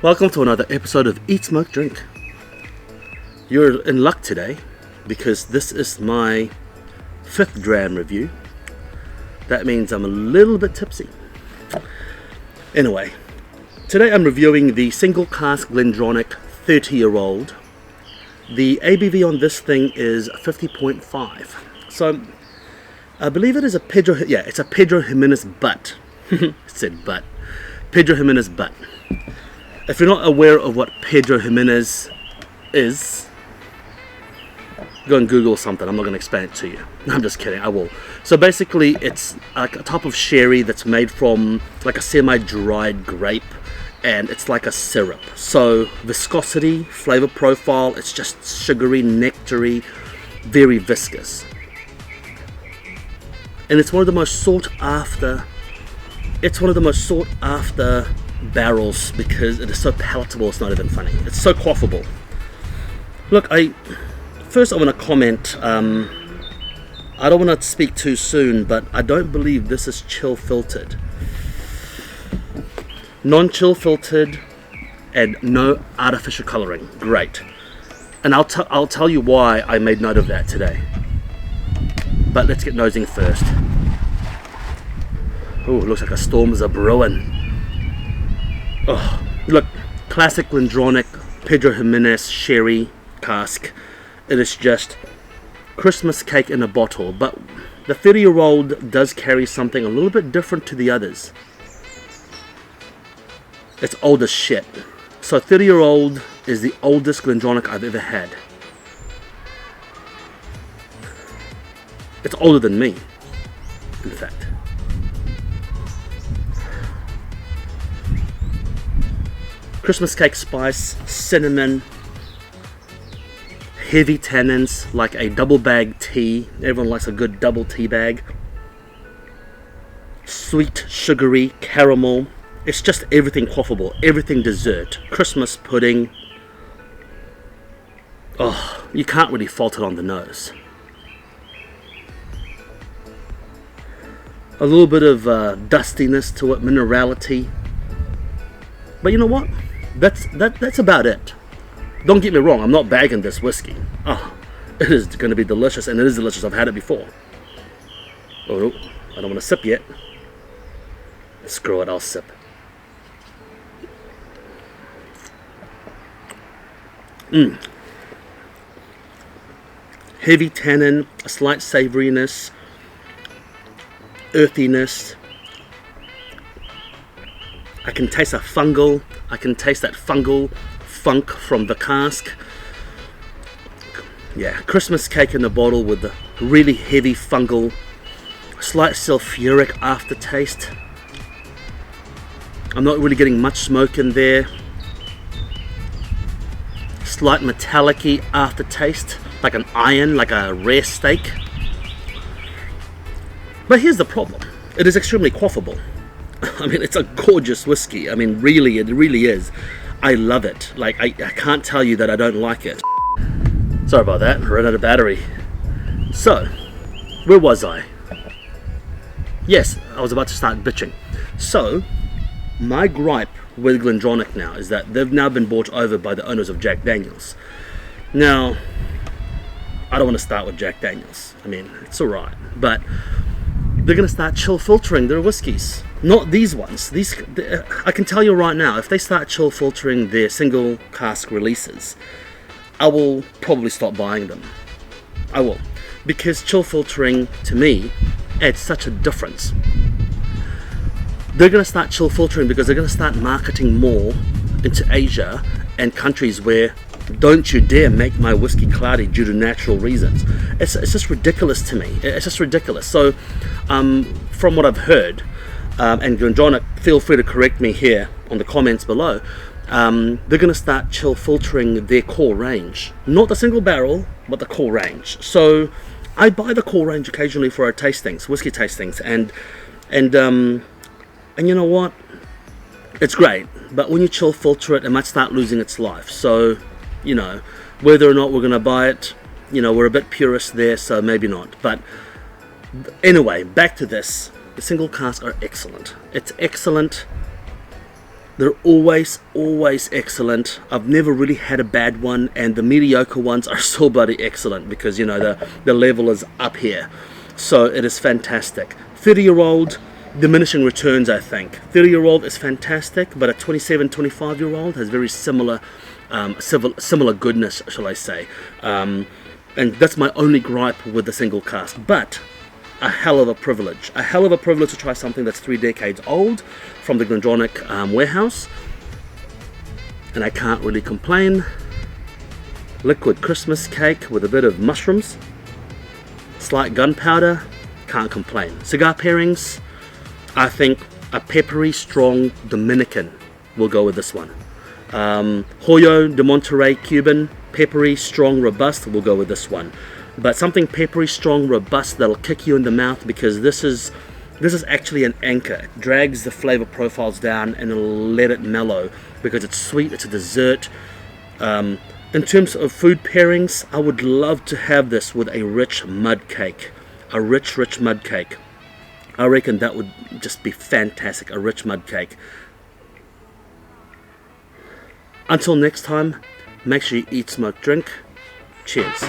Welcome to another episode of Eat, Smoke, Drink. You're in luck today because this is my 5th dram review. That means I'm a little bit tipsy. Anyway, today I'm reviewing the single cask Glendronach 30-year-old. The ABV on this thing is 50.5. So I believe it is a Pedro, it's a Pedro Jimenez butt. It said butt. Pedro Jimenez butt. If you're not aware of what Pedro Jimenez is, go and Google something. I'm not going to explain it to you. I'm just kidding, I will. So basically it's like a type of sherry that's made from like a semi-dried grape, and it's like a syrup. So viscosity, flavor profile, it's just sugary, nectary, very viscous. And it's one of the most sought after barrels because it is so palatable, it's not even funny. It's so quaffable. Look, first I want to comment, I don't want to speak too soon, but I don't believe this is chill filtered. Non-chill filtered and no artificial coloring. Great. And I'll tell you why I made note of that today. But let's get nosing first. Oh, looks like a storm is a brewing. Oh, look, classic Glendronach Pedro Jimenez sherry cask. It is just Christmas cake in a bottle, but the 30-year-old does carry something a little bit different to the others. It's old as shit. So 30-year-old is the oldest Glendronach I've ever had. It's older than me, in fact. Christmas cake spice, cinnamon, heavy tannins like a double bag tea. Everyone likes a good double tea bag. Sweet, sugary, caramel. It's just everything quaffable, everything dessert. Christmas pudding. Oh, you can't really fault it on the nose. A little bit of dustiness to it, minerality. But you know what? That's about it. Don't get me wrong, I'm not bagging this whiskey. Oh, it is going to be delicious, and it is delicious. I've had it before. Oh, no, I don't want to sip yet. Screw it, I'll sip. Heavy tannin, a slight savouriness, earthiness. I can taste that fungal funk from the cask. Yeah, Christmas cake in the bottle with the really heavy fungal, slight sulfuric aftertaste. I'm not really getting much smoke in there. Slight metallic-y aftertaste, like an iron, like a rare steak. But here's the problem. It is extremely quaffable. I mean, it's a gorgeous whiskey. I mean, really, it really is. I love it. Like, I can't tell you that I don't like it. Sorry about that, I ran out of battery. So, where was I? Yes, I was about to start bitching. So, my gripe with Glendronach now is that they've now been bought over by the owners of Jack Daniels. Now, I don't want to start with Jack Daniels. I mean, it's alright, but they're going to start chill filtering their whiskies. Not these ones. I can tell you right now, if they start chill filtering their single cask releases, I will probably stop buying them. I will. Because chill filtering, to me, adds such a difference. They're going to start chill filtering because they're going to start marketing more into Asia and countries where don't you dare make my whiskey cloudy due to natural reasons. It's just ridiculous to me. It's just ridiculous. So, from what I've heard, and Glendronach, feel free to correct me here on the comments below, they're going to start chill filtering their core range. Not the single barrel, but the core range. So, I buy the core range occasionally for our tastings, whiskey tastings, and you know what? It's great, but when you chill filter it, it might start losing its life. So, you know, whether or not we're going to buy it, you know, we're a bit purist there, so maybe not. But anyway, back to this. The single casks are excellent. It's excellent. They're always excellent. I've never really had a bad one, and the mediocre ones are so bloody excellent because, you know, the level is up here. So it is fantastic. 30-year-old, diminishing returns, I think. 30-year-old is fantastic, but a 27, 25-year-old has very similar goodness, shall I say. And that's my only gripe with the single cask. But a hell of a privilege. A hell of a privilege to try something that's 3 decades old from the Glendronach warehouse. And I can't really complain. Liquid Christmas cake with a bit of mushrooms. Slight gunpowder. Can't complain. Cigar pairings. I think a peppery, strong Dominican will go with this one. Hoyo de Monterey Cuban. Peppery, strong, robust will go with this one. But something peppery, strong, robust that'll kick you in the mouth, because this is actually an anchor. It drags the flavor profiles down and it'll let it mellow because it's sweet, it's a dessert. In terms of food pairings, I would love to have this with a rich mud cake. A rich mud cake. I reckon that would just be fantastic, a rich mud cake. Until next time, make sure you eat, smoke, drink. Cheers.